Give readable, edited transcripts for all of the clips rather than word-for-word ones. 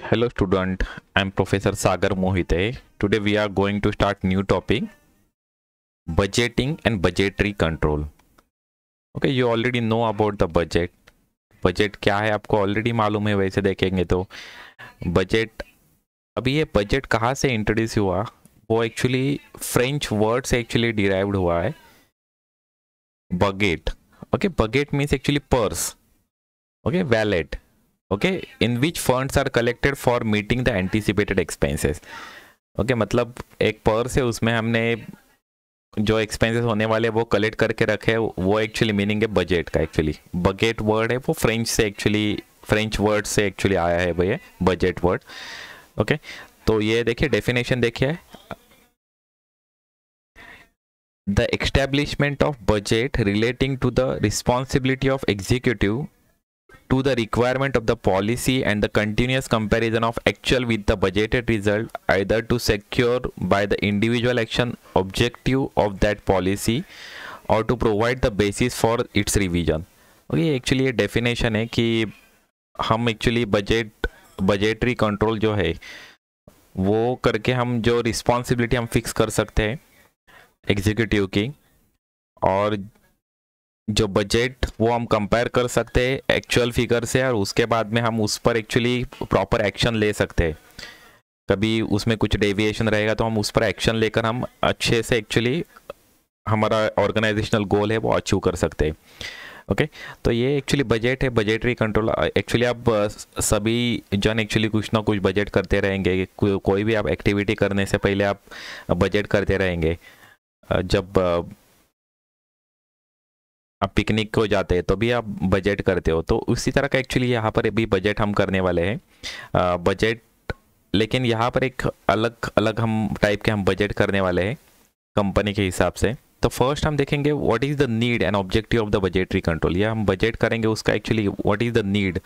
Hello student, I am Professor Sagar Mohite. Today we are going to start new topic, budgeting and budgetary control. Okay, you already know about the budget. Budget क्या है आपको already मालूम है, वैसे देखेंगे तो budget, अभी ये बजट कहाँ से इंट्रोड्यूस हुआ, वो एक्चुअली फ्रेंच वर्ड से एक्चुअली डिराइव्ड हुआ है, bougette. Okay, bougette means actually purse, okay, wallet, okay, in which funds are collected for meeting the anticipated expenses. Okay, मतलब एक पर्स है, उसमें हमने जो एक्सपेंसेस होने वाले वो कलेक्ट करके रखे, वो एक्चुअली मीनिंग है बजट का. एक्चुअली बगेट वर्ड है वो फ्रेंच से एक्चुअली, फ्रेंच वर्ड से एक्चुअली आया है भैया बजट वर्ड. ओके, तो ये देखिए डेफिनेशन देखिए, the establishment of budget relating to the responsibility of executive to the requirement of the policy and the continuous comparison of actual with the budgeted result, either to secure by the individual action objective of that policy or to provide the basis for its revision. Okay, actually ये definition है कि हम actually budgetary control जो है वो करके हम जो रिस्पॉन्सिबिलिटी हम फिक्स कर सकते हैं एग्जीक्यूटिव की, और जो बजट वो हम कंपेयर कर सकते हैं एक्चुअल फिगर से, और उसके बाद में हम उस पर एक्चुअली प्रॉपर एक्शन ले सकते हैं. कभी उसमें कुछ डेविएशन रहेगा तो हम उस पर एक्शन लेकर हम अच्छे से एक्चुअली हमारा ऑर्गेनाइजेशनल गोल है वो अचीव कर सकते हैं. ओके, तो ये एक्चुअली बजट है, बजटरी कंट्रोल. एक्चुअली आप सभी जन एक्चुअली कुछ ना कुछ बजट करते रहेंगे, कोई भी आप एक्टिविटी करने से पहले आप बजट करते रहेंगे. जब आप पिकनिक को जाते हैं तो भी आप बजट करते हो, तो उसी तरह का एक्चुअली यहाँ पर भी बजट हम करने वाले हैं. बजट, लेकिन यहाँ पर एक अलग अलग हम टाइप के हम बजट करने वाले हैं कंपनी के हिसाब से. तो फर्स्ट हम देखेंगे what is the need and objective of the budgetary control. या हम बजट करेंगे उसका actually what is the need.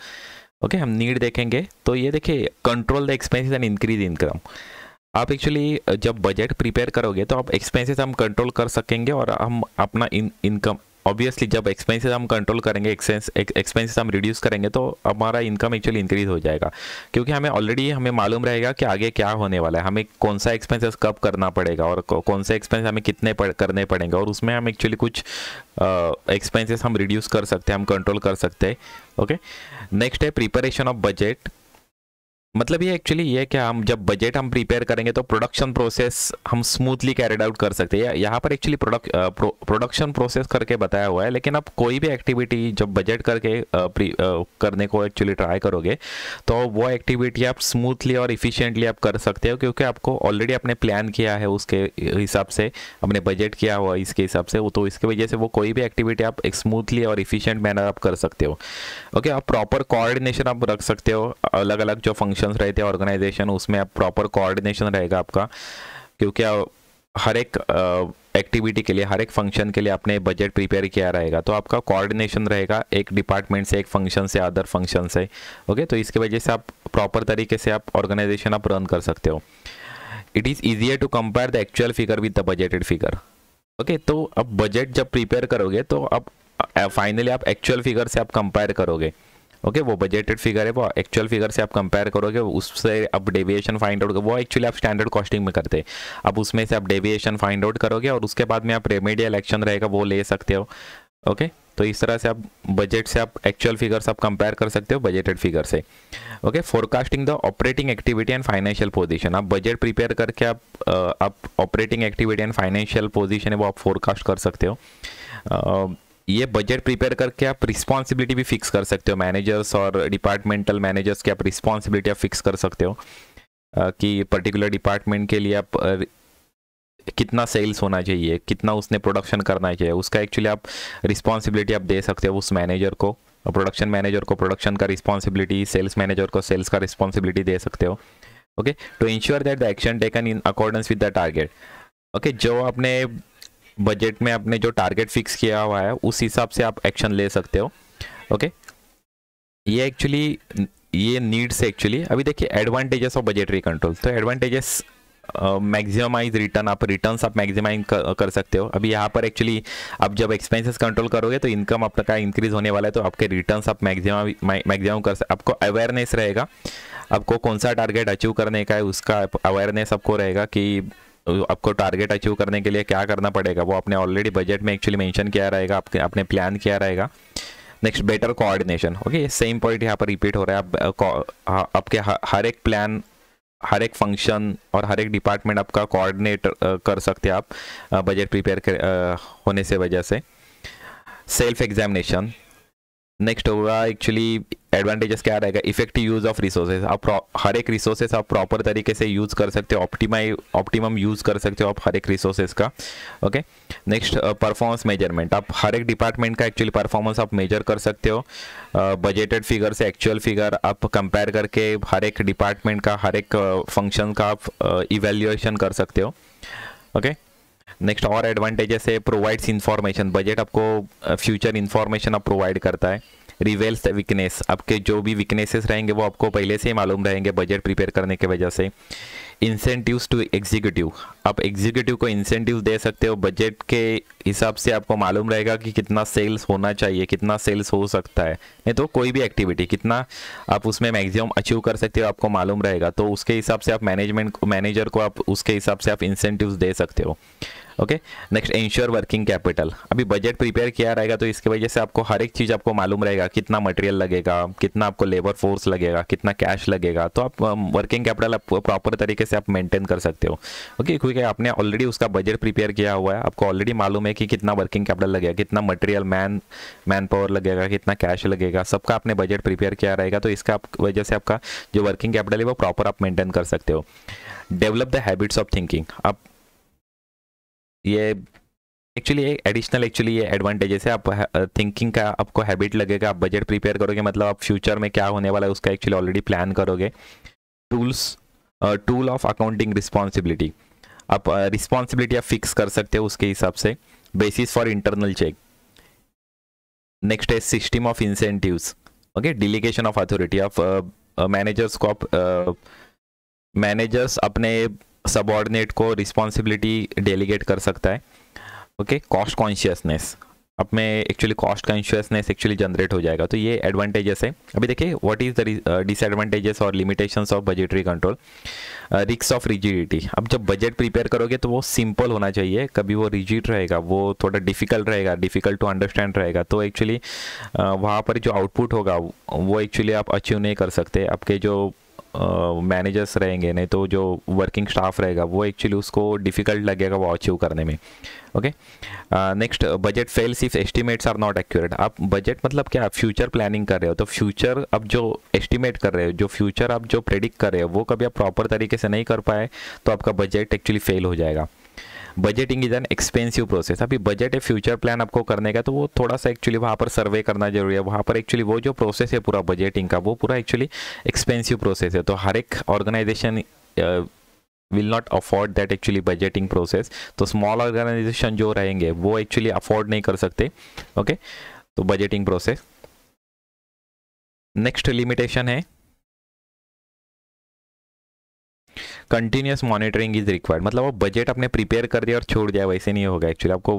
Okay, हम नीड देखेंगे. तो ये देखिए, control the expenses and increase income. आप एक्चुअली जब बजट प्रिपेयर करोगे तो आप एक्सपेंसेस हम कंट्रोल कर सकेंगे, और हम अपना इनकम, ऑब्वियसली जब एक्सपेंसेस हम कंट्रोल करेंगे, एक्सपेंसेस हम रिड्यूस करेंगे, तो हमारा इनकम एक्चुअली इंक्रीज हो जाएगा, क्योंकि हमें मालूम रहेगा कि आगे क्या होने वाला है, हमें कौन सा एक्सपेंसेस कब करना पड़ेगा और कौन सा एक्सपेंस हमें कितने करने पड़ेंगे, और उसमें हम एक्चुअली कुछ एक्सपेंसेस हम रिड्यूस कर सकते हैं, हम कंट्रोल कर सकते हैं. ओके, नेक्स्ट है प्रिपरेशन ऑफ बजट. मतलब ये एक्चुअली ये क्या, हम जब बजट हम प्रिपेयर करेंगे तो प्रोडक्शन प्रोसेस हम स्मूथली कैरिड आउट कर सकते हैं. यहाँ पर एक्चुअली प्रोडक्शन प्रोसेस करके बताया हुआ है, लेकिन आप कोई भी एक्टिविटी जब बजट करके करने को एक्चुअली ट्राई करोगे तो वो एक्टिविटी आप स्मूथली और इफिशिएंटली आप कर सकते हो, क्योंकि आपको ऑलरेडी आपने प्लान किया है, उसके हिसाब से अपने बजट किया हुआ इसके हिसाब से, तो इसकी वजह से वो कोई भी एक्टिविटी आप एक स्मूथली और इफिशिएंट मैनर आप कर सकते हो. ओके, आप प्रॉपर कोऑर्डिनेशन आप रख सकते हो, अलग अलग जो फंक्शंस रहते हैं ऑर्गेनाइजेशन, उसमें आप प्रॉपर कोऑर्डिनेशन रहेगा आपका, क्योंकि हर एक एक्टिविटी के लिए, हर एक फंक्शन के लिए आपने बजट प्रिपेयर किया रहेगा, तो आपका कोऑर्डिनेशन रहेगा एक डिपार्टमेंट से, एक फंक्शन से अदर फंक्शन से. ओके, तो इसकी वजह से आप प्रॉपर तरीके से आप ऑर्गेनाइजेशन आप रन कर सकते हो. It is easier to compare the actual figure with the budgeted figure. Okay, तो अब बजट जब प्रिपेयर करोगे तो अब फाइनली आप एक्चुअल फिगर से आप कंपेयर करोगे. ओके, वो बजटेड फिगर है, वो एक्चुअल फिगर से आप कंपेयर करोगे, उससे अब डेविएशन फाइंड आउट, वो एक्चुअली आप स्टैंडर्ड कॉस्टिंग में करते हैं, अब उसमें से आप डेविएशन फाइंड आउट करोगे, और उसके बाद में आप रेमेडियल एक्शन रहेगा वो ले सकते हो. ओके, तो इस तरह से आप बजट से आप एक्चुअल फिगर्स आप कंपेयर कर सकते हो बजटेड फिगर से. Okay, forecasting the operating activity and financial position. आप बजट प्रिपेयर करके आप operating activity and financial position है वो आप फोरकास्ट कर सकते हो. ये बजट प्रिपेयर करके आप रिस्पॉन्सिबिलिटी भी फिक्स कर सकते हो, मैनेजर्स और डिपार्टमेंटल मैनेजर्स की आप रिस्पॉन्सिबिलिटी आप फिक्स कर सकते हो, कि पर्टिकुलर डिपार्टमेंट के लिए आप कितना सेल्स होना चाहिए, कितना उसने प्रोडक्शन करना चाहिए, उसका एक्चुअली आप रिस्पॉन्सिबिलिटी आप दे सकते हो उस मैनेजर को. प्रोडक्शन मैनेजर को प्रोडक्शन का रिस्पॉन्सिबिलिटी, सेल्स मैनेजर को सेल्स का रिस्पॉन्सिबिलिटी दे सकते हो. Okay, to ensure that the action taken in accordance with the target. Okay, जो आपने बजट में आपने जो टारगेट फिक्स किया हुआ है उस हिसाब से आप एक्शन ले सकते हो. ओके, ये एक्चुअली ये नीड्स एक्चुअली. अभी देखिए एडवांटेजेस ऑफ बजटरी कंट्रोल. तो एडवांटेजेस मैक्सिमाइज रिटर्न, आप रिटर्न्स आप मैक्सिमाइज कर सकते हो। अभी यहाँ पर एक्चुअली आप जब एक्सपेंसेस कंट्रोल करोगे तो इनकम आपका इंक्रीज होने वाला है, तो आपके रिटर्न्स आप मैक्सिमम कर सकते, आपको अवेयरनेस रहेगा, आपको कौन सा टारगेट अचीव करने का है उसका अवेयरनेस आपको रहेगा कि आपको टारगेट अचीव करने के लिए क्या करना पड़ेगा, वो आपने ऑलरेडी बजट में एक्चुअली मेंशन किया रहेगा, आपने प्लान किया रहेगा। Next better coordination, okay same point यहाँ पर रिपीट हो रहा है। आपके हर एक प्लान, हर एक फंक्शन और हर एक डिपार्टमेंट आपका कोऑर्डिनेट कर सकते हैं आप बजट प्रिपेयर होने से वजह से। सेल्फ एग्जामिनेशन नेक्स्ट होगा, एक्चुअली एडवांटेजेस क्या रहेगा, इफेक्टिव यूज ऑफ रिसोर्सेज, आप हर एक रिसोर्सेज आप प्रॉपर तरीके से यूज़ कर सकते हो, ऑप्टिमम यूज़ कर सकते हो आप हर एक रिसोर्सेज का। ओके नेक्स्ट परफॉर्मेंस मेजरमेंट, आप हर एक डिपार्टमेंट का एक्चुअली परफॉर्मेंस आप मेजर कर सकते हो, बजटेड फिगर से एक्चुअल फिगर आप कंपेयर करके हर एक डिपार्टमेंट का, हर एक फंक्शन का आप इवेल्युएशन कर सकते हो। ओके नेक्स्ट और एडवांटेजेस है, प्रोवाइड्स इंफॉर्मेशन, बजट आपको फ्यूचर इंफॉर्मेशन आप प्रोवाइड करता है। रिवेल्स द वीकनेस, आपके जो भी वीकनेसेस रहेंगे वो आपको पहले से ही मालूम रहेंगे बजट प्रिपेयर करने की वजह से। इंसेंटिव्स टू एग्जीक्यूटिव, आप एग्जीक्यूटिव को इंसेंटिव दे सकते हो, बजट के हिसाब से आपको मालूम रहेगा कि कितना सेल्स होना चाहिए, कितना सेल्स हो सकता है, नहीं तो कोई भी एक्टिविटी कितना आप उसमें मैक्सिमम अचीव कर सकते हो आपको मालूम रहेगा, तो उसके हिसाब से आप मैनेजर को आप उसके हिसाब से आप इंसेंटिव्स दे सकते हो। Okay next ensure working capital, अभी बजट प्रिपेयर किया रहेगा तो इसकी वजह से आपको हर एक चीज़ आपको मालूम रहेगा, कितना मटेरियल लगेगा, कितना आपको लेबर फोर्स लगेगा, कितना कैश लगेगा, तो आप वर्किंग कैपिटल आप प्रॉपर तरीके से आप मेंटेन कर सकते हो। ओके क्योंकि आपने ऑलरेडी उसका बजट प्रिपेयर किया हुआ है, आपको ऑलरेडी मालूम है कि कितना वर्किंग कैपिटल लगेगा, कितना मटेरियल मैन पावर लगेगा, कितना कैश लगेगा, सबका आपने बजट प्रिपेयर किया रहेगा, तो इसका वजह से आपका जो वर्किंग कैपिटल है वो प्रॉपर आप मेंटेन कर सकते हो। Develop the habits of thinking, आप ये एक्चुअली एडिशनल एक्चुअली ये एडवांटेजेस है, आप थिंकिंग का आपको हैबिट लगेगा, आप बजट प्रिपेयर करोगे मतलब आप फ्यूचर में क्या होने वाला है उसका एक्चुअली ऑलरेडी प्लान करोगे। टूल ऑफ अकाउंटिंग रिस्पॉन्सिबिलिटी, आप रिस्पॉन्सिबिलिटी आप फिक्स कर सकते हो उसके हिसाब से। Basis for internal check, next है system of incentives, okay delegation of authority, आप मैनेजर्स को आप मैनेजर्स अपने सबऑर्डिनेट को रिस्पॉन्सिबिलिटी डेलीगेट कर सकता है। ओके कॉस्ट कॉन्शियसनेस, अब में actually cost consciousness actually generate हो जाएगा, तो ये एडवांटेजेस है। अभी देखिए व्हाट इज द डिसएडवांटेजेस और limitations of budgetary control. Risk of rigidity, अब जब बजट प्रिपेयर करोगे तो वो सिंपल होना चाहिए, कभी वो रिजिड रहेगा, वो थोड़ा डिफिकल्ट रहेगा, डिफिकल्ट टू अंडरस्टैंड रहेगा, तो एक्चुअली वहाँ पर जो आउटपुट होगा वो एक्चुअली आप अचीव नहीं कर सकते, आपके जो मैनेजर्स रहेंगे, नहीं तो जो वर्किंग स्टाफ रहेगा वो एक्चुअली उसको डिफ़िकल्ट लगेगा वो अचीव करने में। Okay next budget fails if estimates are not accurate, आप बजट मतलब क्या, आप फ्यूचर प्लानिंग कर रहे हो तो फ्यूचर अब जो एस्टिमेट कर रहे हो, जो फ्यूचर आप जो प्रेडिक्ट कर रहे हो वो कभी आप प्रॉपर तरीके से नहीं कर पाए तो आपका बजट एक्चुअली फेल हो जाएगा। Budgeting is an expensive process, अभी बजट है फ्यूचर प्लान आपको करने का तो वो थोड़ा सा एक्चुअली वहाँ पर सर्वे करना जरूरी है, वहाँ पर एक्चुअली वो जो प्रोसेस है पूरा बजटिंग का वो पूरा एक्चुअली एक्सपेंसिव प्रोसेस है, तो हर एक organisation will not afford that actually budgeting process, तो स्मॉल ऑर्गेनाइजेशन जो रहेंगे वो एक्चुअली अफोर्ड नहीं कर सकते। ओके तो बजटिंग प्रोसेस। नेक्स्ट लिमिटेशन है कंटिन्यूस मॉनिटरिंग इज रिक्वायर्ड, मतलब वो बजट आपने प्रिपेयर कर दिया और छोड़ दिया वैसे नहीं होगा एक्चुअली, आपको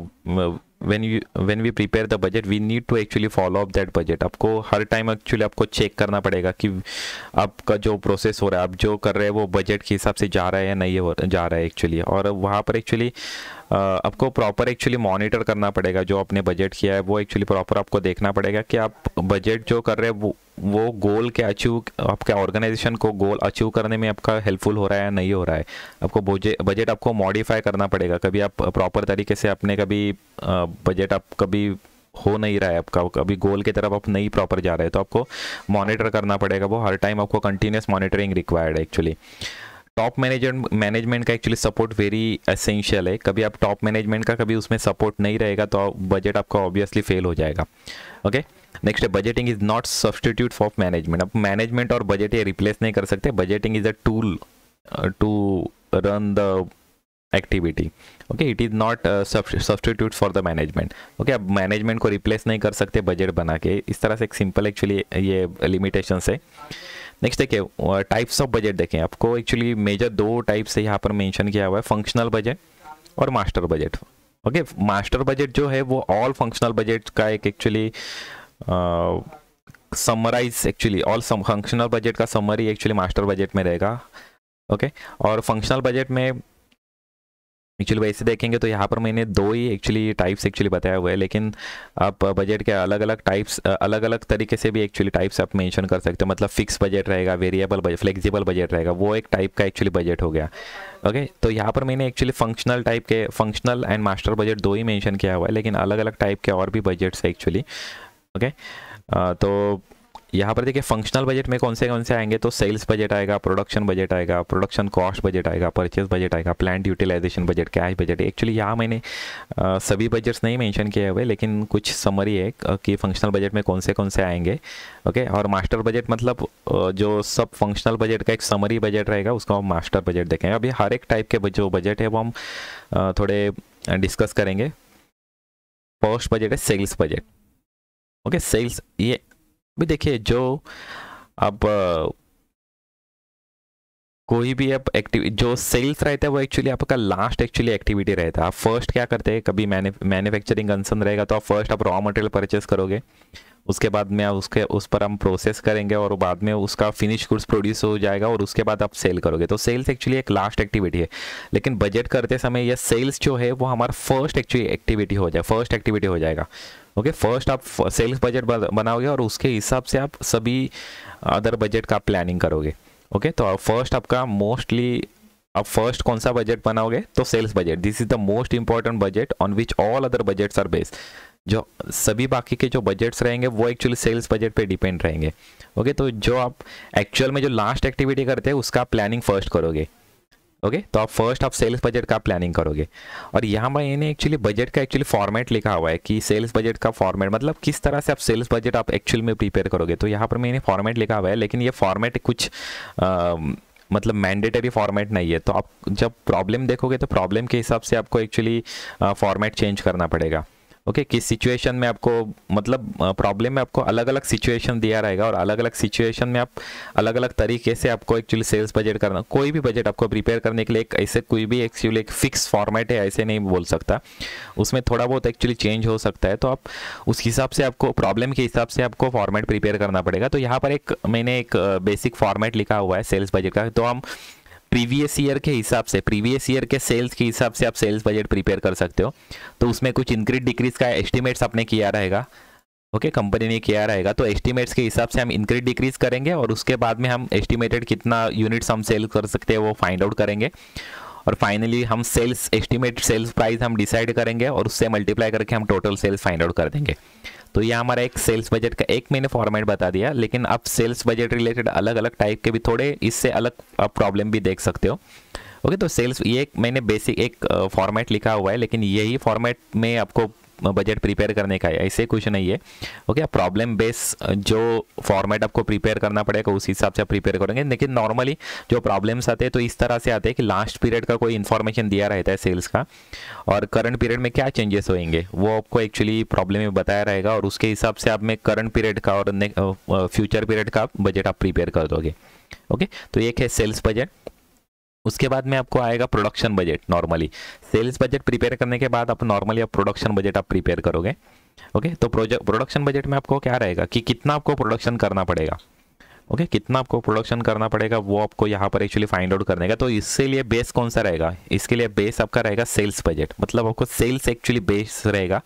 when we prepare the budget we need to actually follow up that budget, आपको हर टाइम एक्चुअली आपको चेक करना पड़ेगा कि आपका जो प्रोसेस हो रहा है, आप जो कर रहे हैं वो बजट के हिसाब से जा रहा है या नहीं जा रहा है एक्चुअली, और वहाँ पर एक्चुअली आपको प्रॉपर एक्चुअली मॉनिटर करना पड़ेगा, जो आपने बजट किया है वो एक्चुअली प्रॉपर आपको देखना पड़ेगा कि आप बजट जो कर रहे हैं वो गोल के अचीव, आपके ऑर्गेनाइजेशन को गोल अचीव करने में आपका हेल्पफुल हो रहा है या नहीं हो रहा है, आपको बजट आपको मॉडिफाई करना पड़ेगा, कभी आप प्रॉपर तरीके से अपने कभी बजट आप कभी हो नहीं रहा है आपका, कभी गोल की तरफ आप नहीं प्रॉपर जा रहे हैं तो आपको मॉनिटर करना पड़ेगा, वो हर टाइम आपको कंटिन्यूस मॉनिटरिंग रिक्वायर्ड है एक्चुअली। टॉप मैनेजमेंट का एक्चुअली सपोर्ट वेरी एसेंशियल है, कभी आप टॉप मैनेजमेंट का कभी उसमें सपोर्ट नहीं रहेगा तो बजट आपका ऑब्वियसली फेल हो जाएगा। Okay next budgeting is not substitute for management, अब मैनेजमेंट और बजट ये रिप्लेस नहीं कर सकते, budgeting is a tool to run the activity. Okay it is not substitute for the management. Okay अब मैनेजमेंट को रिप्लेस नहीं कर सकते बजट बना के, इस तरह से एक सिंपल एक्चुअली ये लिमिटेशंस है। नेक्स्ट देखिए टाइप्स ऑफ बजट देखें, आपको एक्चुअली मेजर 2 टाइप से यहाँ पर मेंशन किया हुआ है, फंक्शनल बजट और master budget. Okay, master budget जो है वो ऑल फंक्शनल बजट का एक actually summarise, actually all functional budget का समरी एक्चुअली मास्टर बजट में रहेगा। ओके, और फंक्शनल बजट में एक्चुअली वैसे देखेंगे तो यहाँ पर मैंने 2 ही एक्चुअली टाइप्स एक्चुअली बताया हुआ है, लेकिन आप बजट के अलग अलग टाइप्स, अलग अलग तरीके से भी एक्चुअली टाइप्स आप मेंशन कर सकते हो। मतलब फिक्स बजट रहेगा, वेरिएबल बजट, फ्लेक्सिबल बजट रहेगा, वो एक टाइप का एक्चुअली बजट हो गया। ओके, तो यहाँ पर मैंने एक्चुअली फंक्शनल टाइप के, functional and master budget 2 he mention किया हुआ है, लेकिन अलग अलग टाइप के और भी बजट्स है एक्चुअली। ओके, तो यहाँ पर देखिए फंक्शनल बजट में कौन से आएंगे, तो सेल्स बजट आएगा, प्रोडक्शन बजट आएगा, प्रोडक्शन कॉस्ट बजट आएगा, परचेज बजट आएगा, plant utilisation budget, cash budget. Actually यहाँ मैंने सभी बजट्स नहीं मेंशन किए हुए, लेकिन कुछ समरी है कि फंक्शनल बजट में कौन से आएंगे। ओके, और मास्टर बजट मतलब जो सब फंक्शनल बजट का एक समरी बजट रहेगा, उसको हम मास्टर बजट देखेंगे। अभी हर एक टाइप के जो बजट है वो हम थोड़े डिस्कस करेंगे। फर्स्ट बजट है सेल्स बजट। ओके, सेल्स, ये भी देखिए जो अब कोई भी अब जो सेल्स रहता है वो एक्चुअली आपका लास्ट एक्चुअली एक्टिविटी रहता है। आप फर्स्ट क्या करते हैं, कभी मैन्युफैक्चरिंग कंसर्न रहेगा तो आप फर्स्ट आप रॉ मटेरियल परचेस करोगे, उसके बाद में उस पर हम प्रोसेस करेंगे और बाद में उसका फिनिश गुड्स प्रोड्यूस हो जाएगा और उसके बाद आप सेल करोगे। तो सेल्स एक्चुअली एक लास्ट एक्टिविटी है, लेकिन बजट करते समय ये सेल्स जो है वो हमारा फर्स्ट एक्चुअली एक्टिविटी हो जाएगा। ओके, फर्स्ट आप सेल्स बजट बनाओगे और उसके हिसाब से आप सभी अदर बजट का प्लानिंग करोगे। ओके, तो फर्स्ट आपका मोस्टली आप फर्स्ट कौन सा बजट बनाओगे, तो sales budget. This is the most important budget on which all other budgets are based. जो सभी बाकी के जो बजट्स रहेंगे वो एक्चुअली सेल्स बजट पे डिपेंड रहेंगे। ओके, तो जो आप एक्चुअल में जो लास्ट एक्टिविटी करते हैं उसका प्लानिंग फर्स्ट करोगे। ओके, तो आप फर्स्ट आप सेल्स बजट का प्लानिंग करोगे। और यहाँ पर मैंने एक्चुअली बजट का एक्चुअली फॉर्मेट लिखा हुआ है कि सेल्स बजट का फॉर्मेट मतलब किस तरह से आप सेल्स बजट आप एक्चुअल में प्रिपेयर करोगे। तो यहाँ पर मैंने फॉर्मेट लिखा हुआ है, लेकिन ये फॉर्मेट कुछ मतलब मैंडेटरी फॉर्मेट नहीं है। तो आप जब प्रॉब्लम देखोगे तो प्रॉब्लम के हिसाब से आपको एक्चुअली फॉर्मेट चेंज करना पड़ेगा। ओके, किस सिचुएशन में आपको, मतलब प्रॉब्लम में आपको अलग अलग सिचुएशन दिया रहेगा और अलग अलग सिचुएशन में आप अलग अलग तरीके से आपको एक्चुअली सेल्स बजट करना, कोई भी बजट आपको प्रिपेयर करने के लिए एक ऐसे कोई भी एक्चुअली एक फिक्स फॉर्मेट है ऐसे नहीं बोल सकता, उसमें थोड़ा बहुत एक्चुअली चेंज हो सकता है। तो आप उस हिसाब से आपको प्रॉब्लम के हिसाब से आपको फॉर्मेट प्रिपेयर करना पड़ेगा। तो यहाँ पर मैंने एक बेसिक फॉर्मेट लिखा हुआ है सेल्स बजट का। तो हम प्रीवियस ईयर के हिसाब से, प्रीवियस ईयर के सेल्स के हिसाब से आप सेल्स बजट प्रिपेयर कर सकते हो। तो उसमें कुछ इंक्रीज डिक्रीज का एस्टिमेट्स आपने किया रहेगा। ओके, कंपनी ने किया रहेगा, तो एस्टिमेट्स के हिसाब से हम इंक्रीज डिक्रीज करेंगे और उसके बाद में हम एस्टिमेटेड कितना यूनिट्स हम सेल कर सकते हैं वो फाइंड आउट करेंगे। और फाइनली हम सेल्स एस्टिमेटेड सेल्स प्राइस हम डिसाइड करेंगे और उससे मल्टीप्लाई करके हम टोटल सेल्स फाइंड आउट कर देंगे। तो ये हमारा एक सेल्स बजट का एक मैंने फॉर्मेट बता दिया, लेकिन आप सेल्स बजट रिलेटेड अलग अलग टाइप के भी थोड़े इससे अलग प्रॉब्लम भी देख सकते हो। ओके, तो सेल्स ये मैंने बेसिक एक फॉर्मेट लिखा हुआ है, लेकिन यही फॉर्मेट में आपको बजट प्रिपेयर करने का है, ऐसे कुछ नहीं है। ओके, प्रॉब्लम बेस जो फॉर्मेट आपको प्रिपेयर करना पड़ेगा उस हिसाब से आप प्रिपेयर करेंगे। लेकिन नॉर्मली जो प्रॉब्लम्स आते हैं तो इस तरह से आते हैं कि लास्ट पीरियड का कोई इन्फॉर्मेशन दिया रहता है सेल्स का और करंट पीरियड में क्या चेंजेस होंगे वो आपको एक्चुअली प्रॉब्लम में बताया रहेगा और उसके हिसाब से आप में करंट पीरियड का और फ्यूचर पीरियड का बजट आप प्रिपेयर कर दोगे। ओके, तो एक है सेल्स बजट। उसके बाद में आपको आएगा production budget. Normally sales budget prepare करने के बाद आप नॉर्मली आप प्रोडक्शन बजट आप प्रिपेयर करोगे। ओके, तो प्रोडक्शन बजट में आपको क्या रहेगा कि कितना आपको प्रोडक्शन करना पड़ेगा। ओके, कितना आपको प्रोडक्शन करना पड़ेगा वो आपको यहाँ पर एक्चुअली फाइंड आउट करने का। तो इसके लिए बेस कौन सा रहेगा, इसके लिए बेस आपका रहेगा सेल्स बजट। मतलब आपको सेल्स एक्चुअली बेस रहेगा,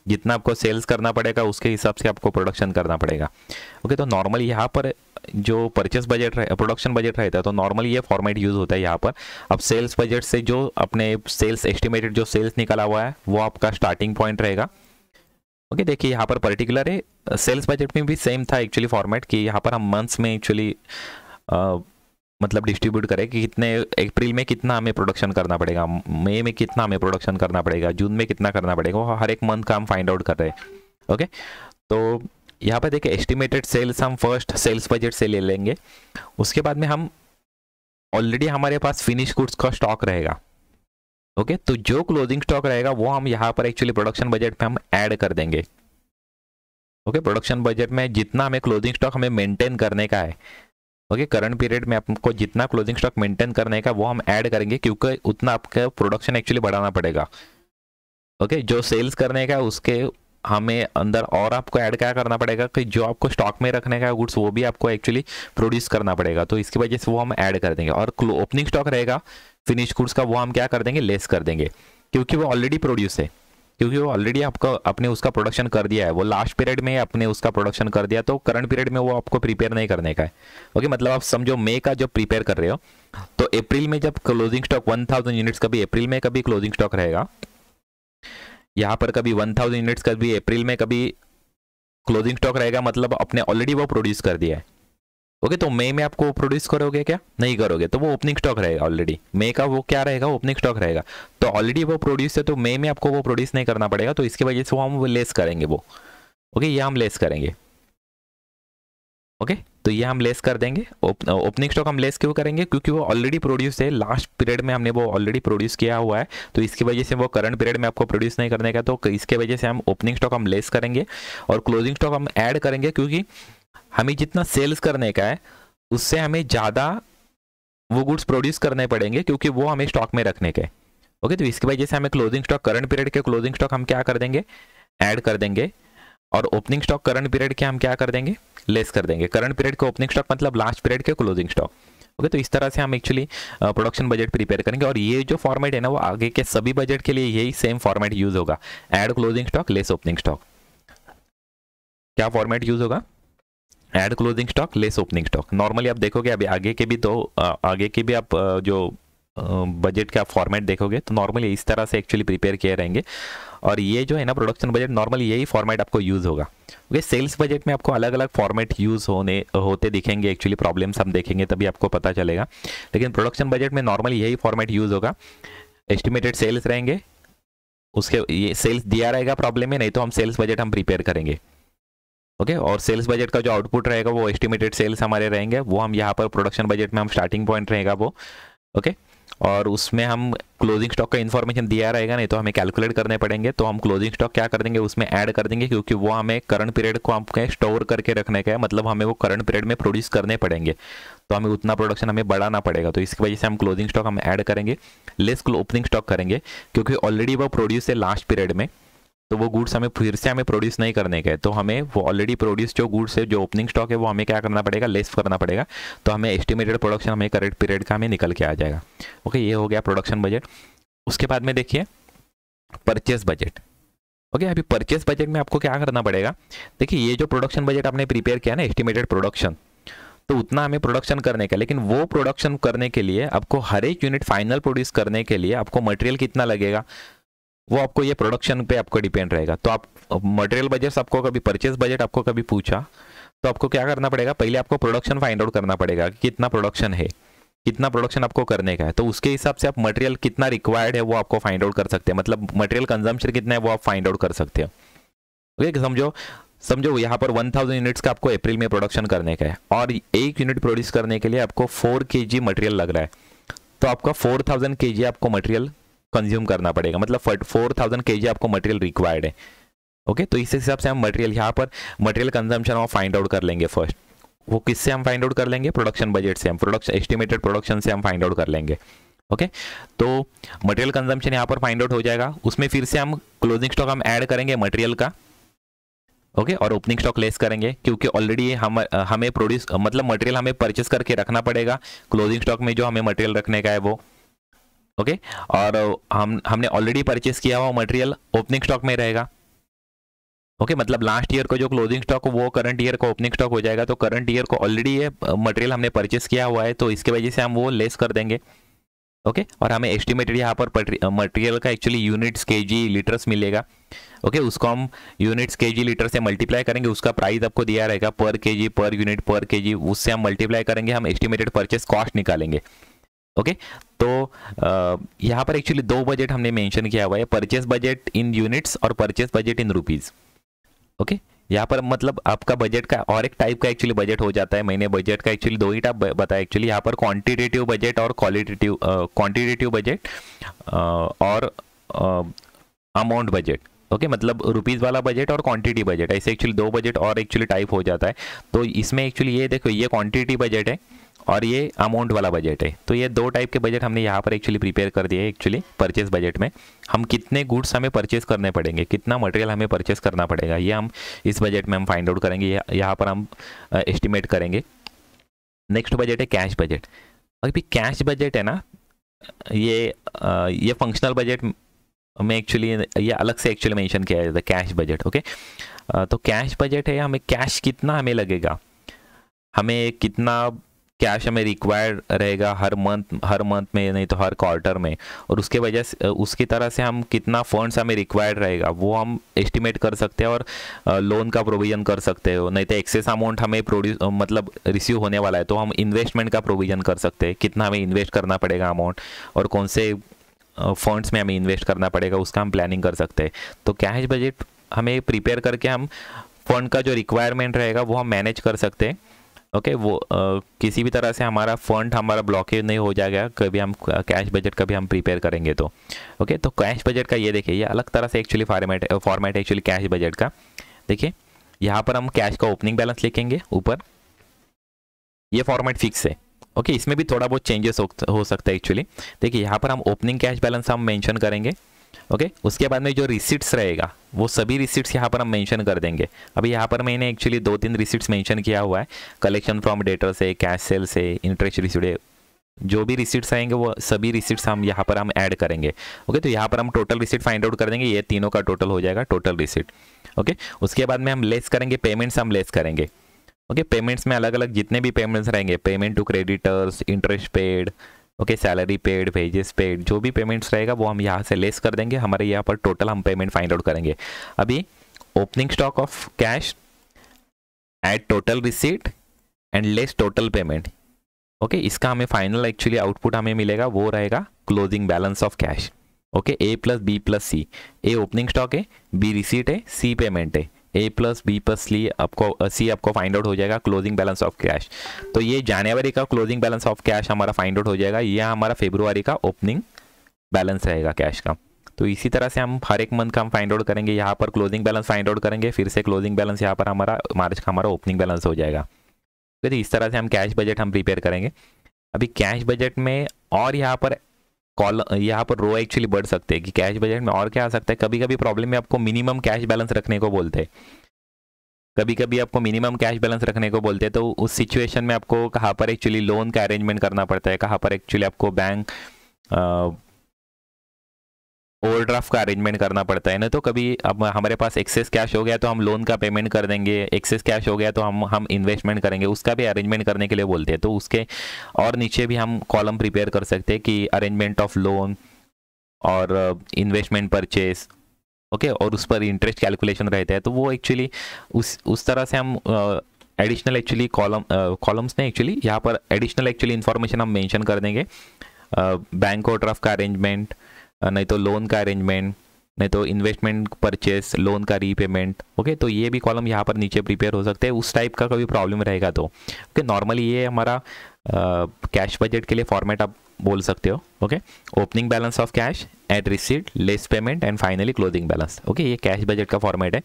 जितना आपको सेल्स करना पड़ेगा उसके हिसाब से आपको प्रोडक्शन करना पड़ेगा। ओके, तो नॉर्मली यहाँ पर जो परचेस बजट प्रोडक्शन बजट रहता है तो नॉर्मली ये फॉर्मेट यूज होता है यहाँ पर। अब सेल्स बजट से जो अपने सेल्स एस्टिमेटेड जो सेल्स निकला हुआ है वो आपका स्टार्टिंग पॉइंट रहेगा। ओके, देखिए यहाँ पर पर्टिकुलर है सेल्स बजट में भी सेम था एक्चुअली फॉर्मेट कि यहाँ पर हम मंथ्स में एक्चुअली मतलब डिस्ट्रीब्यूट करें कि कितने अप्रैल में कितना हमें प्रोडक्शन करना पड़ेगा, मई में कितना हमें प्रोडक्शन करना पड़ेगा, जून में कितना करना पड़ेगा, वो हर एक मंथ का हम फाइंड आउट कर रहे हैं। ओके, तो यहाँ पर देखिए एस्टिमेटेड सेल्स हम फर्स्ट सेल्स बजट से ले लेंगे। उसके बाद में हम ऑलरेडी हमारे पास फिनिश गुड्स का स्टॉक रहेगा। ओके, तो जो क्लोजिंग स्टॉक रहेगा वो हम यहाँ पर एक्चुअली प्रोडक्शन बजट में हम ऐड कर देंगे। ओके, प्रोडक्शन बजट में जितना हमें क्लोजिंग स्टॉक हमें मेंटेन करने का है ओके, करंट पीरियड में आपको जितना क्लोजिंग स्टॉक मेंटेन करने का वो हम ऐड करेंगे, क्योंकि उतना आपका प्रोडक्शन एक्चुअली बढ़ाना पड़ेगा। ओके, जो सेल्स करने का उसके हमें अंदर और आपको ऐड क्या करना पड़ेगा कि जो आपको स्टॉक में रखने का गुड्स वो भी आपको एक्चुअली प्रोड्यूस करना पड़ेगा, तो इसकी वजह से वो हम ऐड कर देंगे। और ओपनिंग स्टॉक रहेगा फिनिश गुड्स का, वो हम क्या कर देंगे, लेस कर देंगे, क्योंकि वो ऑलरेडी प्रोड्यूस है, क्योंकि वो ऑलरेडी आपका अपने उसका प्रोडक्शन कर दिया है, वो लास्ट पीरियड में आपने उसका प्रोडक्शन कर दिया, तो करंट पीरियड में वो आपको प्रिपेयर नहीं करने का है। ओके, मतलब आप समझो मई का जब प्रिपेयर कर रहे हो तो अप्रैल में जब क्लोजिंग स्टॉक 1000 यूनिट्स कभी अप्रैल में कभी क्लोजिंग स्टॉक रहेगा, यहाँ पर कभी 1000 यूनिट्स कभी अप्रैल में कभी क्लोजिंग स्टॉक रहेगा, मतलब अपने ऑलरेडी वो प्रोड्यूस कर दिया है। ओके, तो मई में आपको प्रोड्यूस करोगे क्या, नहीं करोगे, तो वो ओपनिंग स्टॉक रहेगा ऑलरेडी, मई का वो क्या रहेगा, ओपनिंग स्टॉक रहेगा, तो ऑलरेडी वो प्रोड्यूस है, तो मई में आपको वो प्रोड्यूस नहीं करना पड़ेगा, तो इसकी वजह से वो हम लेस करेंगे वो। ओके, ये हम लेस करेंगे। ओके, तो ये हम लेस कर देंगे। ओपनिंग स्टॉक हम लेस क्यों करेंगे, क्योंकि वो ऑलरेडी प्रोड्यूस है, लास्ट पीरियड में हमने वो ऑलरेडी प्रोड्यूस किया हुआ है, तो इसकी वजह से वो करंट पीरियड में आपको प्रोड्यूस नहीं करने का, तो इसके वजह से हम ओपनिंग स्टॉक हम लेस करेंगे और क्लोजिंग स्टॉक हम ऐड करेंगे, क्योंकि हमें जितना सेल्स करने का है उससे हमें ज़्यादा वो गुड्स प्रोड्यूस करने पड़ेंगे, क्योंकि वो हमें स्टॉक में रखने के। ओके, तो इसकी वजह से हमें क्लोजिंग स्टॉक करंट पीरियड के क्लोजिंग स्टॉक हम क्या कर देंगे, ऐड कर देंगे, और ओपनिंग स्टॉक करंट पीरियड के हम क्या कर देंगे, लेस कर देंगे। करंट पीरियड के ओपनिंग स्टॉक मतलब लास्ट पीरियड के क्लोजिंग स्टॉक। ओके, तो इस तरह से हम एक्चुअली प्रोडक्शन बजट प्रिपेयर करेंगे, और ये जो फॉर्मेट है ना वो आगे के सभी बजट के लिए यही सेम फॉर्मेट यूज होगा, add closing stock less opening stock. क्या फॉर्मेट यूज होगा, add closing stock less opening stock. Normally आप देखोगे अभी आगे के भी, तो आगे के भी आप जो बजट का फॉर्मेट देखोगे तो नॉर्मली इस तरह से एक्चुअली प्रिपेयर किए रहेंगे, और ये जो है ना प्रोडक्शन बजट नॉर्मली यही फॉर्मेट आपको यूज़ होगा। ओके, सेल्स बजट में आपको अलग अलग फॉर्मेट यूज़ होते दिखेंगे, एक्चुअली प्रॉब्लम्स हम देखेंगे तभी आपको पता चलेगा, लेकिन प्रोडक्शन बजट में नॉर्मली यही फॉर्मेट यूज़ होगा। एस्टिमेटेड सेल्स रहेंगे, उसके ये सेल्स दिया रहेगा प्रॉब्लम में, नहीं तो हम सेल्स बजट हम प्रिपेयर करेंगे। ओके, और सेल्स बजट का जो आउटपुट रहेगा वो एस्टिमेटेड सेल्स हमारे रहेंगे, वो हम यहाँ पर प्रोडक्शन बजट में हम स्टार्टिंग पॉइंट रहेगा वो। ओके, और उसमें हम क्लोजिंग स्टॉक का इन्फॉर्मेशन दिया रहेगा, नहीं तो हमें कैलकुलेट करने पड़ेंगे, तो हम क्लोजिंग स्टॉक क्या कर देंगे, उसमें ऐड कर देंगे, क्योंकि वो हमें करंट पीरियड को हमको स्टोर करके रखने का है, मतलब हमें वो करंट पीरियड में प्रोड्यूस करने पड़ेंगे, तो हमें उतना प्रोडक्शन हमें बढ़ाना पड़ेगा, तो इसकी वजह से हम क्लोजिंग स्टॉक हम ऐड करेंगे, लेस ओपनिंग स्टॉक करेंगे, क्योंकि ऑलरेडी वो प्रोड्यूस है लास्ट पीरियड में, तो वो गुड्स हमें फिर से हमें प्रोड्यूस नहीं करने का है, तो हमें वो ऑलरेडी प्रोड्यूस जो गुड्स है, जो ओपनिंग स्टॉक है, वो हमें क्या करना पड़ेगा, लेस करना पड़ेगा, तो हमें एस्टिमेटेड प्रोडक्शन हमें करंट पीरियड का हमें निकल के आ जाएगा। ओके, ये हो गया प्रोडक्शन बजट। उसके बाद में देखिए परचेस बजट। ओके, अभी परचेस बजट में आपको क्या करना पड़ेगा, देखिए ये जो प्रोडक्शन बजट आपने प्रिपेयर किया ना, एस्टिमेटेड प्रोडक्शन, तो उतना हमें प्रोडक्शन करने का, लेकिन वो प्रोडक्शन करने के लिए आपको हर एक यूनिट फाइनल प्रोड्यूस करने के लिए आपको मटेरियल कितना लगेगा, वो आपको ये प्रोडक्शन पे आपको डिपेंड रहेगा। तो आप मटेरियल बजट आपको कभी परचेस बजट आपको कभी पूछा तो आपको क्या करना पड़ेगा, पहले आपको प्रोडक्शन फाइंड आउट करना पड़ेगा कि कितना प्रोडक्शन है, कितना प्रोडक्शन आपको करने का है, तो उसके हिसाब से आप मटेरियल कितना रिक्वायर्ड है वो आपको फाइंड आउट कर सकते हैं, मतलब मटेरियल कंजम्पशन कितना है वो आप फाइंड आउट कर सकते हो। ओके, समझो यहाँ पर 1000 यूनिट्स का आपको अप्रैल में प्रोडक्शन करने का है, और एक यूनिट प्रोड्यूस करने के लिए आपको 4 kg मटेरियल लग रहा है, तो आपका 4000 kg आपको मटेरियल कंज्यूम करना पड़ेगा, मतलब 4000 kg आपको मटेरियल रिक्वायर्ड है। ओके, तो इस हिसाब से हम मटेरियल यहाँ पर मटेरियल कंजम्पशन हम फाइंड आउट कर लेंगे फर्स्ट। वो किससे हम फाइंड आउट कर लेंगे, प्रोडक्शन बजट से, हम प्रोडक्शन एस्टिमेटेड प्रोडक्शन से हम फाइंड आउट कर लेंगे। ओके, तो मटेरियल कंजम्पशन यहाँ पर फाइंड आउट हो जाएगा, उसमें फिर से हम क्लोजिंग स्टॉक हम ऐड करेंगे मटेरियल का। ओके, और ओपनिंग स्टॉक लेस करेंगे, क्योंकि ऑलरेडी हमें प्रोड्यूस मतलब मटेरियल हमें परचेस करके रखना पड़ेगा क्लोजिंग स्टॉक में, जो हमें मटेरियल रखने का है वो। ओके, और हमने ऑलरेडी परचेस किया हुआ मटेरियल ओपनिंग स्टॉक में रहेगा। ओके, मतलब लास्ट ईयर को जो क्लोजिंग स्टॉक वो करंट ईयर का ओपनिंग स्टॉक हो जाएगा, तो करंट ईयर को ऑलरेडी ये मटेरियल हमने परचेस किया हुआ है, तो इसके वजह से हम वो लेस कर देंगे। ओके, और हमें एस्टिमेटेड यहाँ पर मटेरियल का एक्चुअली यूनिट्स केजी लीटर्स मिलेगा। ओके, उसको हम यूनिट्स केजी लीटर से मल्टीप्लाई करेंगे, उसका प्राइस आपको दिया रहेगा पर केजी पर यूनिट पर केजी, उससे हम मल्टीप्लाई करेंगे, हम एस्टिमेटेड परचेस कॉस्ट निकालेंगे। ओके, तो यहाँ पर एक्चुअली 2 बजट हमने मेंशन किया हुआ है, परचेस बजट इन यूनिट्स और purchase budget in rupees. Okay, यहाँ पर मतलब आपका बजट का और एक टाइप का एक्चुअली बजट हो जाता है, मैंने बजट का एक्चुअली 2 ही टाइप बताया एक्चुअली, यहाँ पर क्वांटिटेटिव बजट और क्वांटिटेटिव बजट और अमाउंट बजट। ओके, मतलब रुपीज़ वाला बजट और क्वांटिटी बजट, ऐसे एक्चुअली 2 बजट और एक्चुअली टाइप हो जाता है। तो इसमें एक्चुअली ये देखो, ये क्वांटिटी बजट है, और ये अमाउंट वाला बजट है। तो ये दो टाइप के बजट हमने यहाँ पर एक्चुअली प्रिपेयर कर दिए। एक्चुअली परचेस बजट में हम कितने गुड्स हमें परचेस करने पड़ेंगे, कितना मटेरियल हमें परचेस करना पड़ेगा, ये हम इस बजट में हम फाइंड आउट करेंगे, यहाँ पर हम एस्टिमेट करेंगे। नेक्स्ट बजट है कैश बजट। अभी कैश बजट है ना, ये फंक्शनल बजट में एक्चुअली ये अलग से एक्चुअली मेंशन किया जाता है कैश बजट। ओके, तो कैश बजट है हमें कैश कितना हमें लगेगा, हमें कितना कैश हमें रिक्वायर्ड रहेगा हर मंथ में, नहीं तो हर क्वार्टर में, और उसके वजह से उसकी तरह से हम कितना फंड्स हमें रिक्वायर्ड रहेगा वो हम एस्टिमेट कर सकते हैं और लोन का प्रोविजन कर सकते हो। नहीं तो एक्सेस अमाउंट हमें मतलब रिसीव होने वाला है तो हम इन्वेस्टमेंट का प्रोविजन कर सकते हैं, कितना हमें इन्वेस्ट करना पड़ेगा अमाउंट और कौन से फंड्स में हमें इन्वेस्ट करना पड़ेगा उसका हम प्लानिंग कर सकते हैं। तो कैश बजट हमें प्रिपेयर करके हम फंड का जो रिक्वायरमेंट रहेगा वो हम मैनेज कर सकते हैं। ओके, वो किसी भी तरह से हमारा फंड हमारा ब्लॉकेज नहीं हो जाएगा कभी हम कैश बजट कभी हम प्रिपेयर करेंगे तो। ओके, तो कैश बजट का ये देखिए, ये अलग तरह से actually format actually cash budget का। देखिए यहाँ पर हम कैश का ओपनिंग बैलेंस लिखेंगे ऊपर, ये फॉर्मेट फिक्स है। ओके, इसमें भी थोड़ा बहुत चेंजेस हो सकता है एक्चुअली। देखिए यहाँ पर हम ओपनिंग कैश बैलेंस हम मेंशन करेंगे। ओके, उसके बाद में जो रिसिट्स रहेगा वो सभी रिसिट्स यहाँ पर हम मेंशन कर देंगे। अभी यहाँ पर मैंने एक्चुअली 2-3 रिसिट्स मेंशन किया हुआ है, कलेक्शन फ्रॉम डेटर से, कैश सेल से, इंटरेस्ट रिसीव्ड, जो भी रिसिट्स आएंगे वो सभी रिसिट्स हम यहाँ पर हम ऐड करेंगे। ओके, तो यहाँ पर हम टोटल रिसिट फाइंड आउट कर देंगे, ये तीनों का टोटल हो जाएगा टोटल रिसिट। ओके, उसके बाद में हम लेस करेंगे पेमेंट्स, हम लेस करेंगे। ओके, पेमेंट्स में अलग अलग जितने भी पेमेंट्स रहेंगे, payment to creditors, interest paid, okay, salary paid, wages paid, जो भी पेमेंट्स रहेगा वो हम यहाँ से लेस कर देंगे, हमारे यहाँ पर टोटल हम पेमेंट फाइंड आउट करेंगे। अभी opening stock of cash at total receipt and less total payment. Okay, इसका हमें फाइनल एक्चुअली आउटपुट हमें मिलेगा, वो रहेगा closing balance of cash. Okay, A plus B plus C, A opening stock है, B receipt है, सी पेमेंट है, A plus B plus C आपको फाइंड आउट हो जाएगा क्लोजिंग बैलेंस ऑफ कैश। तो ये जनवरी का क्लोजिंग बैलेंस ऑफ कैश हमारा फाइंड आउट हो जाएगा, ये हमारा फरवरी का ओपनिंग बैलेंस रहेगा कैश का। तो इसी तरह से हम हर एक मंथ का हम फाइंड आउट करेंगे, यहाँ पर क्लोजिंग बैलेंस फाइंड आउट करेंगे, फिर से क्लोजिंग बैलेंस यहाँ पर हमारा मार्च का हमारा ओपनिंग बैलेंस हो जाएगा। तो इस तरह से हम कैश बजट हम प्रिपेयर करेंगे। अभी कैश बजट में और यहाँ पर रो एक्चुअली बढ़ सकते हैं कि कैश बजट में और क्या आ सकता है। कभी कभी प्रॉब्लम में आपको मिनिमम कैश बैलेंस रखने को बोलते हैं, कभी कभी आपको मिनिमम कैश बैलेंस रखने को बोलते हैं, तो उस सिचुएशन में आपको कहाँ पर एक्चुअली लोन का अरेंजमेंट करना पड़ता है, कहाँ पर एक्चुअली आपको बैंक ओवरड्राफ्ट का अरेंजमेंट करना पड़ता है ना। तो कभी अब हमारे पास एक्सेस कैश हो गया तो हम लोन का पेमेंट कर देंगे, एक्सेस कैश हो गया तो हम इन्वेस्टमेंट करेंगे, उसका भी अरेंजमेंट करने के लिए बोलते हैं। तो उसके और नीचे भी हम कॉलम प्रिपेयर कर सकते हैं कि अरेंजमेंट ऑफ लोन और इन्वेस्टमेंट परचेस। ओके, और उस पर इंटरेस्ट कैलकुलेशन रहता है। तो वो एक्चुअली उस तरह से हम एडिशनल एक्चुअली कॉलम्स ने एक्चुअली यहाँ पर एडिशनल एक्चुअली इन्फॉर्मेशन हम मेंशन कर देंगे, बैंक ओवरड्राफ्ट का अरेंजमेंट, नहीं तो लोन का अरेंजमेंट, नहीं तो इन्वेस्टमेंट परचेस, लोन का रीपेमेंट। ओके, तो ये भी कॉलम यहाँ पर नीचे प्रिपेयर हो सकते हैं उस टाइप का कभी प्रॉब्लम रहेगा तो। ओके, नॉर्मली ये हमारा कैश बजट के लिए फॉर्मेट आप बोल सकते हो। Okay, opening balance of cash eight receipt, less payment and finally closing balance. Okay, ये कैश बजट का फॉर्मेट है।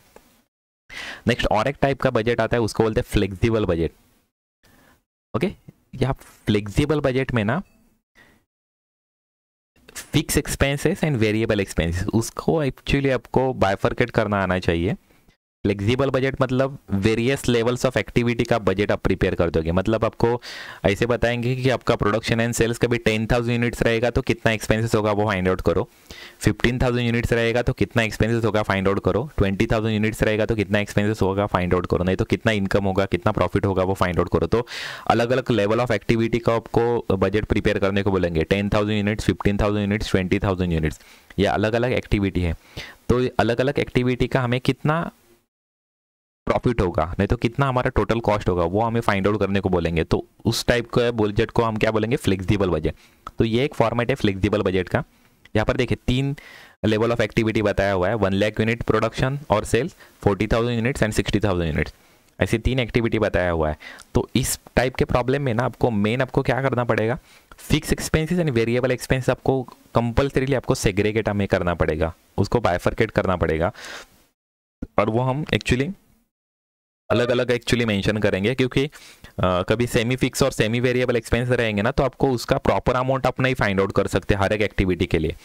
नेक्स्ट और एक टाइप का बजट आता है, उसको बोलते हैं फ्लेक्सिबल बजट। ओके, यहाँ फ्लेक्सिबल बजट में ना fix expenses and variable expenses उसको एक्चुअली आपको बाइफरकेट करना आना चाहिए। फ्लेक्सिबल बजट मतलब वेरियस लेवल्स ऑफ एक्टिविटी का बजट आप प्रिपेयर कर दोगे। मतलब आपको ऐसे बताएंगे कि आपका प्रोडक्शन एंड सेल्स कभी 10,000 यूनिट्स रहेगा तो कितना एक्सपेंसेस होगा वो फाइंड आउट करो, 15,000 यूनिट्स रहेगा तो कितना एक्सपेंसेस होगा फाइंड आउट करो, 20,000 यूनिट्स रहेगा तो कितना एक्सपेंसेस होगा फाइंड आउट करो, नहीं तो कितना इनकम होगा, कितना प्रॉफिट होगा वो फाइंड आउट करो। तो अलग अलग लेवल ऑफ एक्टिविटी का आपको बजट प्रिपेयर करने को बोलेंगे, 10,000 यूनिट्स, 15,000 यूनिट्स, 20,000 यूनिट्स, ये अलग अलग एक्टिविटी है। तो अलग अलग एक्टिविटी का हमें कितना प्रॉफिट होगा, नहीं तो कितना हमारा टोटल कॉस्ट होगा वो हमें फाइंड आउट करने को बोलेंगे। तो उस टाइप का बजट को हम क्या बोलेंगे, फ्लेक्सिबल बजट। तो ये एक फॉर्मेट है फ्लेक्सिबल बजट का। यहाँ पर देखिए 3 लेवल ऑफ एक्टिविटी बताया हुआ है, 1 लाख यूनिट प्रोडक्शन और सेल्स, 40,000 यूनिट्स एंड 60,000 यूनिट्स, ऐसे 3 एक्टिविटी बताया हुआ है। तो इस टाइप के प्रॉब्लम में ना आपको क्या करना पड़ेगा, fix expenses and variable expense आपको कंपल्सरीली आपको सेग्रीगेट हमें करना पड़ेगा, उसको बाइफरकेट करना पड़ेगा। और वो हम एक्चुअली अलग अलग एक्चुअली मेंशन करेंगे, क्योंकि कभी सेमी फिक्स और सेमी वेरिएबल एक्सपेंस रहेंगे ना, तो आपको उसका प्रॉपर अमाउंट आप नहीं फाइंड आउट कर सकते हर एक एक्टिविटी के लिए।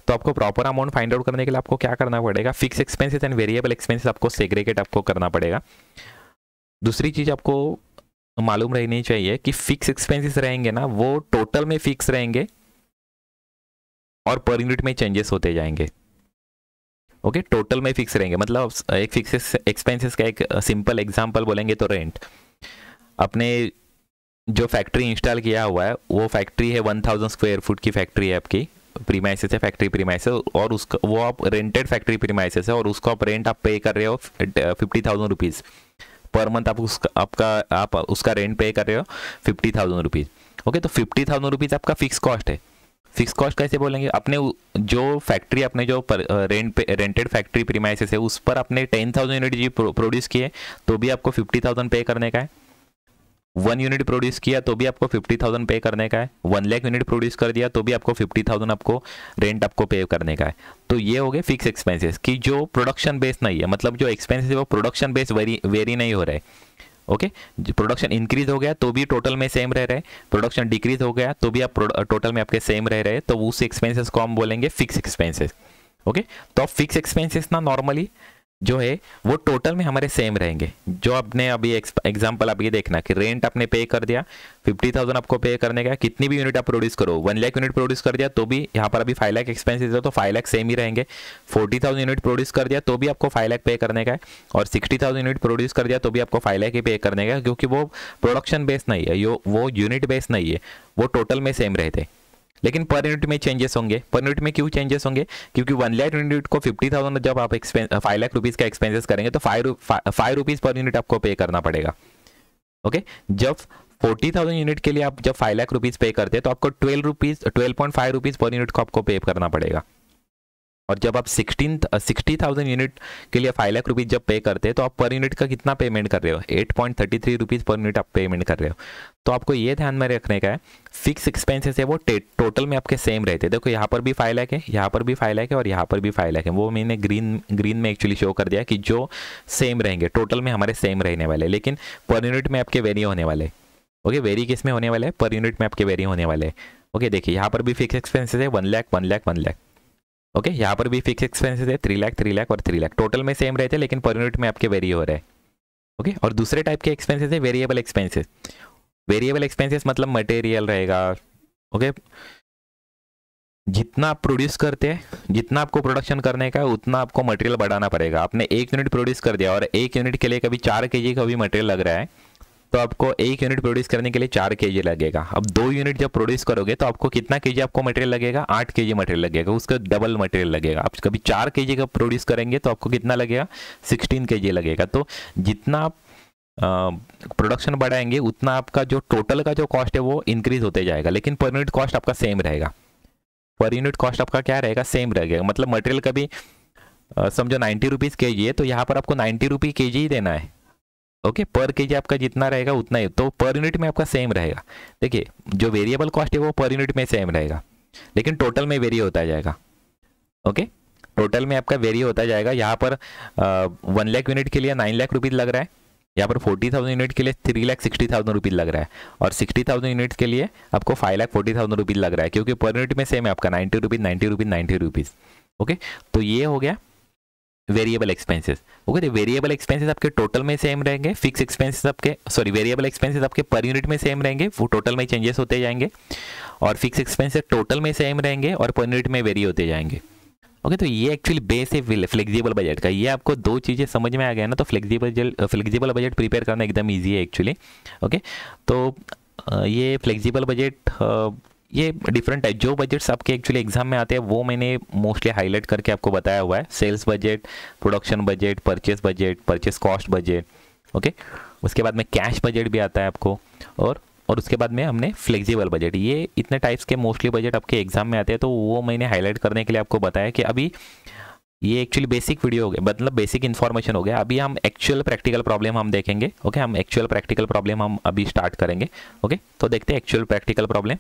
तो आपको प्रॉपर अमाउंट फाइंड आउट करने के लिए आपको क्या करना पड़ेगा, fix expenses and variable expenses आपको सेग्रीगेट आपको करना पड़ेगा। दूसरी चीज आपको मालूम रहनी चाहिए कि फिक्स एक्सपेंसेस रहेंगे ना, वो टोटल में फिक्स रहेंगे और पर यूनिट में चेंजेस होते जाएंगे। ओके, टोटल में फिक्स रहेंगे, मतलब एक फिक्स एक्सपेंसेस का एक सिंपल एग्जांपल बोलेंगे तो रेंट। अपने जो फैक्ट्री इंस्टॉल किया हुआ है वो फैक्ट्री है 1000 स्क्वायर फुट की फैक्ट्री है आपकी, प्रीमाइसेस है, फैक्ट्री प्रीमाइसेस, और उसका वो आप रेंटेड फैक्ट्री प्रीमाइसेस है और उसको आप रेंट आप पे कर रहे हो 50,000 रुपीज़ पर मंथ। आप उसका रेंट पे कर रहे हो 50,000 रुपीज़। ओके, तो 50,000 रुपीज़ आपका फिक्स कॉस्ट है। फिक्स कॉस्ट कैसे बोलेंगे, अपने जो फैक्ट्री अपने जो रेंटेड फैक्ट्री प्रीमाइसेस है उस पर आपने 10,000 यूनिट जी प्रोड्यूस किए तो भी आपको 50,000 पे करने का है। 1 यूनिट प्रोड्यूस किया तो भी आपको 50,000 पे करने का है। 1 लाख यूनिट प्रोड्यूस कर दिया तो भी आपको 50,000 आपको रेंट आपको पे करने का है। तो ये हो गए फिक्स एक्सपेंसेस की जो प्रोडक्शन बेस नहीं है, मतलब जो एक्सपेंसेस है वो प्रोडक्शन बेस वेरी नहीं हो रहा है। ओके, प्रोडक्शन इंक्रीज हो गया तो भी टोटल में सेम रह रहे, प्रोडक्शन डिक्रीज हो गया तो भी आप टोटल में आपके सेम रह रहे, तो उस एक्सपेंसेस को हम बोलेंगे फिक्स एक्सपेंसेस। ओके, तो फिक्स एक्सपेंसेस ना नॉर्मली जो है वो टोटल में हमारे सेम रहेंगे। जो आपने अभी एग्जांपल आप ये देखना कि रेंट आपने पे कर दिया 50,000 आपको पे करने का, कितनी भी यूनिट आप प्रोड्यूस करो, 1 लाख यूनिट प्रोड्यूस कर दिया तो भी यहाँ पर अभी 5 लाख एक्सपेंसेस है तो 5 लाख सेम ही रहेंगे। 40,000 यूनिट प्रोड्यूस कर दिया तो भी आपको 5 लाख पे करने का है, और 60,000 यूनिट प्रोड्यूस कर दिया तो भी आपको 5 लाख ही पे करने का है, क्योंकि वो प्रोडक्शन बेस नहीं है, वो यूनिट बेस नहीं है, वो टोटल में सेम रहते। लेकिन पर यूनिट में चेंजेस होंगे। पर यूनिट में क्यों चेंजेस होंगे, क्योंकि 1 लाख यूनिट को 50,000 जब आप 5 लाख रुपीज़ का एक्सपेंसेस करेंगे तो 5 रुपीज़ पर यूनिट आपको पे करना पड़ेगा। ओके, जब 40,000 यूनिट के लिए आप जब 5 लाख रुपीज़ पे करते हैं तो आपको 12.5 रुपीज़ पर यूनिट को आपको पे करना पड़ेगा। और जब आप 60,000 यूनिट के लिए 5 लाख रुपीज़ जब पे करते हैं तो आप पर यूनिट का कितना पेमेंट कर रहे हो, 8.33 रुपीज़ पर यूनिट आप पेमेंट कर रहे हो। तो आपको ये ध्यान में रखने का है फिक्स एक्सपेंसेस है वो टोटल में आपके सेम रहते हैं। देखो यहाँ पर भी 5 लाख है, यहाँ पर भी 5 लाख है और यहाँ पर भी 5 लाख है, वो मैंने ग्रीन में एक्चुअली शो कर दिया कि जो सेम रहेंगे, टोटल में हमारे सेम रहने वाले, लेकिन पर यूनिट में आपके वेरी होने वाले। ओके, वेरी किस में होने वाले हैं, पर यूनिट में आपके वेरी होने वाले। ओके, देखिए यहाँ पर भी फिक्स एक्सपेंसेस है 1 लाख 1 लाख 1 लाख। ओके, यहाँ पर भी फिक्स एक्सपेंसेस है 3 लाख 3 लाख और 3 लाख, टोटल में सेम रहते हैं लेकिन पर यूनिट में आपके वेरी हो रहे हैं। ओके, और दूसरे टाइप के एक्सपेंसेस है वेरिएबल एक्सपेंसेस। वेरिएबल एक्सपेंसेस मतलब मटेरियल रहेगा। ओके, जितना आप प्रोड्यूस करते हैं, जितना आपको प्रोडक्शन करने का है उतना आपको मटेरियल बढ़ाना पड़ेगा। आपने 1 यूनिट प्रोड्यूस कर दिया और 1 यूनिट के लिए कभी 4 kg का भी मटेरियल लग रहा है तो आपको 1 यूनिट प्रोड्यूस करने के लिए 4 kg लगेगा। अब 2 यूनिट जब प्रोड्यूस करोगे तो आपको कितना kg आपको मटेरियल लगेगा, 8 kg मटेरियल लगेगा, उसका डबल मटेरियल लगेगा। आप कभी 4 kg का प्रोड्यूस करेंगे तो आपको कितना लगेगा, 16 kg लगेगा। तो जितना आप प्रोडक्शन बढ़ाएंगे उतना आपका जो टोटल का जो कॉस्ट है वो इंक्रीज होते जाएगा, लेकिन पर यूनिट कॉस्ट आपका सेम रहेगा। पर यूनिट कॉस्ट आपका क्या रहेगा, सेम रहेगा। मतलब मटेरियल कभी समझो 90 रुपीज़ kg है तो यहाँ पर आपको 90 रुपये kg ही देना है। ओके, पर kg आपका जितना रहेगा उतना ही, तो पर यूनिट में आपका सेम रहेगा। देखिए जो वेरिएबल कॉस्ट है वो पर यूनिट में सेम रहेगा लेकिन टोटल में वेरी होता जाएगा। ओके, टोटल में आपका वेरी होता जाएगा। यहाँ पर 1 लाख यूनिट के लिए 9 लाख रुपीज़ लग रहा है, यहाँ पर 40,000 यूनिट के लिए 3,60,000 रुपीज़ लग रहा है, और 60,000 यूनिट्स के लिए आपको 5,40,000 रुपीज़ लग रहा है, क्योंकि पर यूनिट में सेम है आपका 90 रुपीज़ 90 रुपीज़ 90 रुपीज़। ओके, तो ये हो गया वेरिएबल एक्सपेंसेस। ओके, तो वेरिएबल एक्सपेंसेस आपके टोटल में सेम रहेंगे, फिक्स एक्सपेंसेस आपके वेरिएबल एक्सपेंसेस आपके पर यूनिट में सेम रहेंगे, वो टोटल में चेंजेस होते जाएंगे, और फिक्स एक्सपेंसेस टोटल में सेम रहेंगे और पर यूनिट में वेरी होते जाएंगे। ओके, तो ये एक्चुअली बेस है फ्लेक्सिबल बजट का। ये आपको 2 चीज़ें समझ में आ गया ना, तो फ्लेक्सिबल बजट प्रिपेयर करना एकदम ईजी है एक्चुअली। ओके, तो ये फ्लेक्सिबल बजट ये डिफरेंट टाइप जो बजट्स आपके एक्चुअली एग्जाम में आते हैं वो मैंने मोस्टली हाईलाइट करके आपको बताया हुआ है। Sales budget, production budget, purchase cost budget. Okay, उसके बाद में कैश बजट भी आता है आपको, और उसके बाद में हमने फ्लेक्सिबल बजट। ये इतने टाइप्स के मोस्टली बजट आपके एग्जाम में आते हैं, तो वो मैंने हाईलाइट करने के लिए आपको बताया कि अभी ये एक्चुअली बेसिक वीडियो हो गया, मतलब बेसिक इन्फॉर्मेशन हो गया। अभी हम एक्चुअल प्रैक्टिकल प्रॉब्लम हम देखेंगे। ओके, हम एक्चुअल प्रैक्टिकल प्रॉब्लम हम अभी स्टार्ट करेंगे। ओके, तो देखते हैं एक्चुअल प्रैक्टिकल प्रॉब्लम।